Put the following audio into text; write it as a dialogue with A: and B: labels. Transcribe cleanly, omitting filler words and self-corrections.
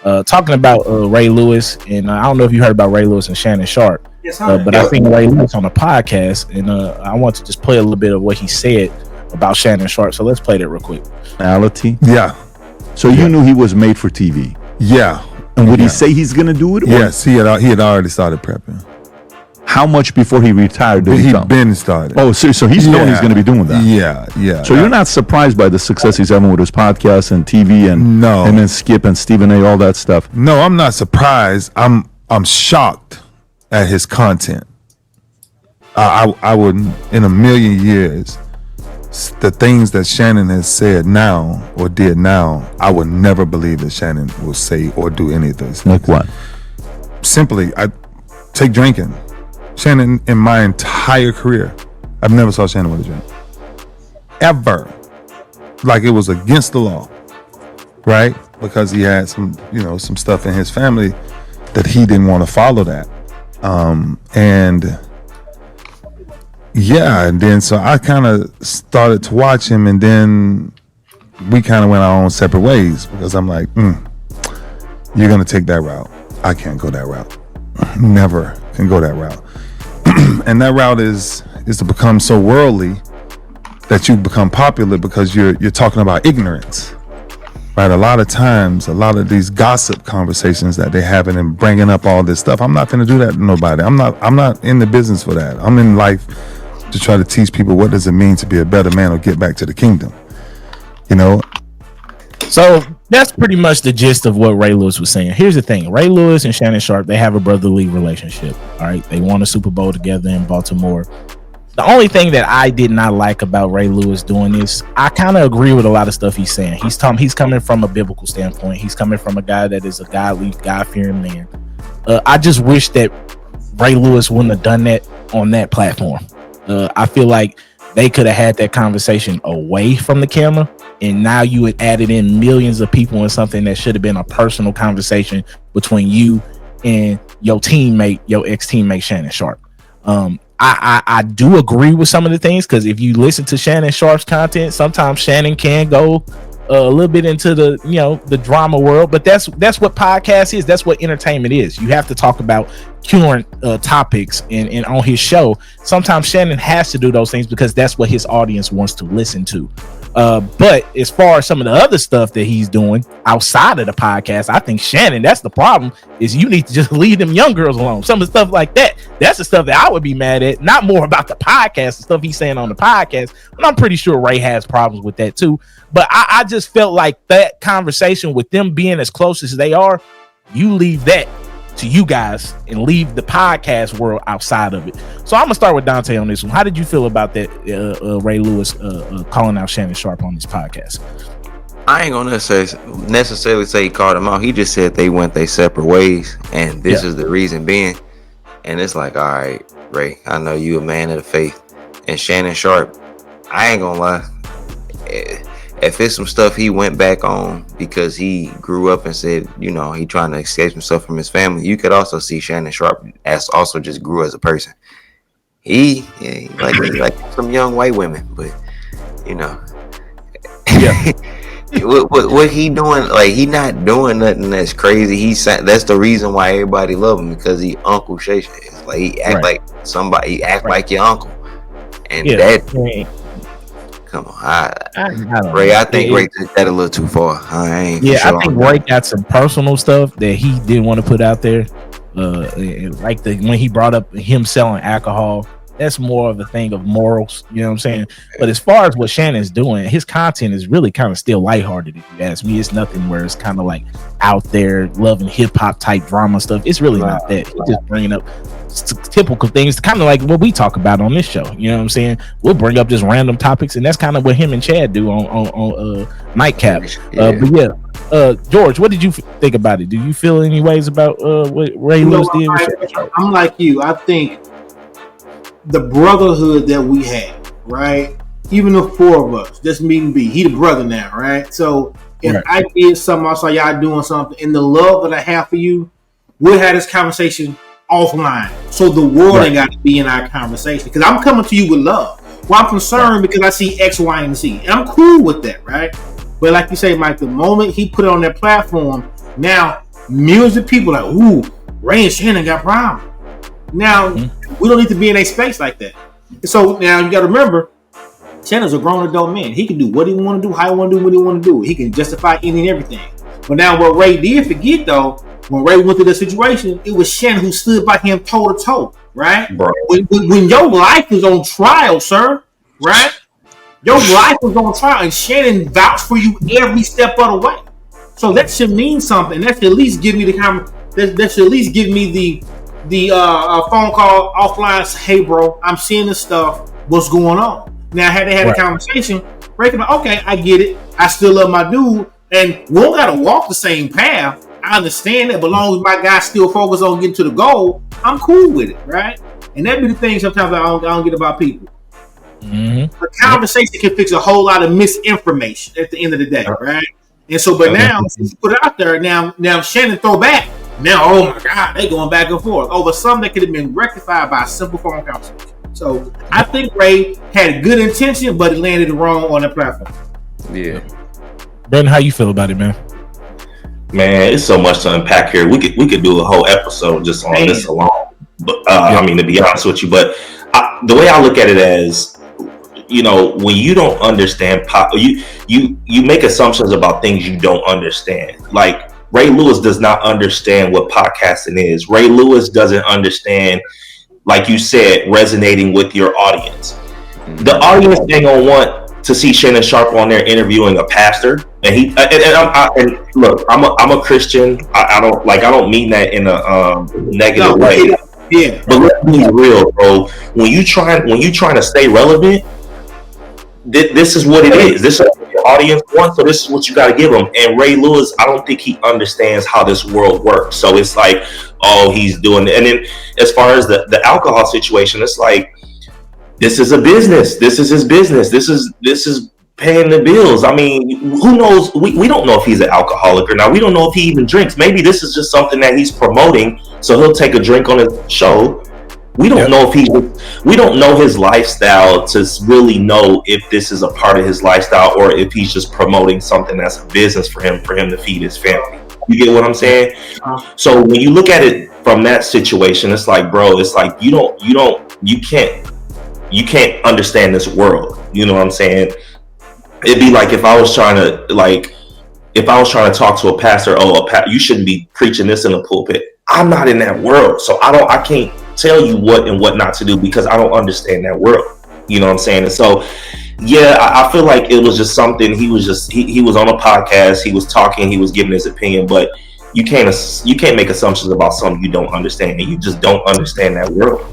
A: Talking about Ray Lewis, and I don't know if you heard about Ray Lewis and Shannon Sharpe.
B: Yes,
A: but I think Ray Lewis on a podcast, and I want to just play a little bit of what he said about Shannon Sharpe. So let's play that real quick.
C: Reality.
D: Yeah.
C: So you knew he was made for TV.
D: Yeah.
C: And would he say he's going to do it?
D: Yes, he had already started prepping.
C: How much before he retired did he come?
D: Been started.
C: Oh, so he's known he's going to be doing that.
D: Yeah.
C: So you're not surprised by the success he's having with his podcast and TV and and then Skip and Stephen A. all that stuff?
D: No, I'm not surprised. I'm shocked at his content. I wouldn't in a million years. The things that Shannon has said now or did now, I would never believe that Shannon will say or do any of this.
C: Like what?
D: Simply, I take drinking. Shannon, in my entire career, I've never saw Shannon with a drink. Ever. Like it was against the law. Right? Because he had some stuff in his family that he didn't want to follow that. And then so I kind of started to watch him, and then we kind of went our own separate ways because I'm like, you're going to take that route. I can't go that route. Never can go that route. And that route is to become so worldly that you become popular because you're talking about ignorance. Right? A lot of times, a lot of these gossip conversations that they're having and bringing up all this stuff, I'm not going to do that to nobody. I'm not in the business for that. I'm in life to try to teach people what does it mean to be a better man or get back to the kingdom.
A: So that's pretty much the gist of what Ray Lewis was saying. Here's the thing. Ray Lewis and Shannon Sharpe, they have a brotherly relationship. All right. They won a Super Bowl together in Baltimore. The only thing that I did not like about Ray Lewis doing this, I kind of agree with a lot of stuff he's saying. He's coming from a biblical standpoint. He's coming from a guy that is a godly, God-fearing man. I just wish that Ray Lewis wouldn't have done that on that platform. I feel like they could have had that conversation away from the camera, and now you had added in millions of people in something that should have been a personal conversation between you and your teammate, your ex-teammate Shannon Sharpe. I do agree with some of the things, because if you listen to Shannon Sharpe's content, sometimes Shannon can go a little bit into the drama world, but that's what podcast is. That's what entertainment is. You have to talk about current topics, and on his show sometimes Shannon has to do those things because that's what his audience wants to listen to. But as far as some of the other stuff that he's doing outside of the podcast, I think Shannon, that's the problem, is you need to just leave them young girls alone. Some of the stuff like that's the stuff that I would be mad at, not more about the podcast, the stuff he's saying on the podcast. And I'm pretty sure Ray has problems with that too. But I just felt like that conversation with them being as close as they are, you leave that to you guys and leave the podcast world outside of it. So I'm gonna start with Dante on this one. How did you feel about that Ray Lewis calling out Shannon Sharpe on this podcast?
E: I ain't gonna necessarily say he called him out. He just said they went their separate ways, and this is the reason being. And it's like, all right, Ray, I know you a man of the faith, and Shannon Sharpe, I ain't gonna lie, if it's some stuff he went back on because he grew up and said, he trying to escape himself from his family, you could also see Shannon Sharpe as also just grew as a person. He like some young white women, but what he doing? Like, he not doing nothing that's crazy. That's the reason why everybody love him, because he Uncle Shay. It's like he act like somebody. He act like your uncle, and that. Come on, Ray. I think Ray took that a little too far. I
A: think Ray got some personal stuff that he didn't want to put out there. Like when he brought up him selling alcohol, that's more of a thing of morals. You know what I'm saying? But as far as what Shannon's doing, his content is really kind of still lighthearted. If you ask me, it's nothing where it's kind of like out there loving hip hop type drama stuff. It's really not that. He's just bringing up typical things, kind of like what we talk about on this show. You know what I'm saying? We'll bring up just random topics, and that's kind of what him and Chad do on Nightcap. George, what did you think about it? Do you feel any ways about what Ray Lewis did?
B: I'm like you. I think the brotherhood that we had, right? Even the four of us, just me and B. He the brother now, right? So if I did something, I saw y'all doing something, and the love that I have for you, we'll have this conversation offline, so the world ain't got to be in our conversation, because I'm coming to you with love. Well, I'm concerned because I see X, Y, and Z, and I'm cool with that, right? But like you say, Mike, the moment he put it on that platform, now millions of people like, ooh, Ray and Shannon got problems. Now, we don't need to be in a space like that. So now you got to remember, Shannon's a grown adult man. He can do what he want to do, how he want to do what he want to do. He can justify anything and everything. But now what Ray did forget, though, when Ray went through the situation, it was Shannon who stood by him toe to toe, right? When your life is on trial, sir, right? Your life was on trial, and Shannon vouched for you every step of the way. So that should mean something. That should at least give me that should at least give me the phone call offline. Hey, bro, I'm seeing this stuff. What's going on? Now, had they had a conversation, breaking up, okay, I get it. I still love my dude, and we don't gotta walk the same path. I understand that, but as long as my guy still focused on getting to the goal, I'm cool with it, right? And that be the thing sometimes I don't get about people. A conversation can fix a whole lot of misinformation at the end of the day, right? And so, but now since you put it out there, now Shannon throw back. Now, oh my God, they going back and forth over something that could have been rectified by a simple phone conversation. So I think Ray had good intention, but it landed wrong on the platform.
E: Yeah.
A: Ben, how you feel about it, man?
F: Man, it's so much to unpack here. We could do a whole episode just on this alone. But I mean, to be honest with you, but the way I look at it as, you know, when you don't understand you make assumptions about things you don't understand. Like Ray Lewis does not understand what podcasting is. Ray Lewis doesn't understand, like you said, resonating with your audience. The audience ain't gonna want to see Shannon Sharpe on there interviewing a pastor, and look, I'm a Christian. I don't mean that in a negative way. Yeah, but let's be real, bro. When you trying to stay relevant, this is what it is. This is what your audience wants, so this is what you got to give them. And Ray Lewis, I don't think he understands how this world works. So it's like, oh, he's doing it. And then as far as the alcohol situation, it's like, this is a business. This is his business. This is paying the bills. I mean, who knows? We don't know if he's an alcoholic or not. We don't know if he even drinks. Maybe this is just something that he's promoting, so he'll take a drink on his show. We don't know if we don't know his lifestyle to really know if this is a part of his lifestyle or if he's just promoting something that's a business for him to feed his family. You get what I'm saying? So when you look at it from that situation, it's like, bro, it's like you can't understand this world. You know what I'm saying? It'd be like if I was trying to talk to a pastor, you shouldn't be preaching this in the pulpit. I'm not in that world, so I can't tell you what and what not to do because I don't understand that world. You know what I'm saying? And so, yeah, I feel like it was just something. He was on a podcast. He was talking. He was giving his opinion, but you can't make assumptions about something you don't understand, and you just don't understand that world.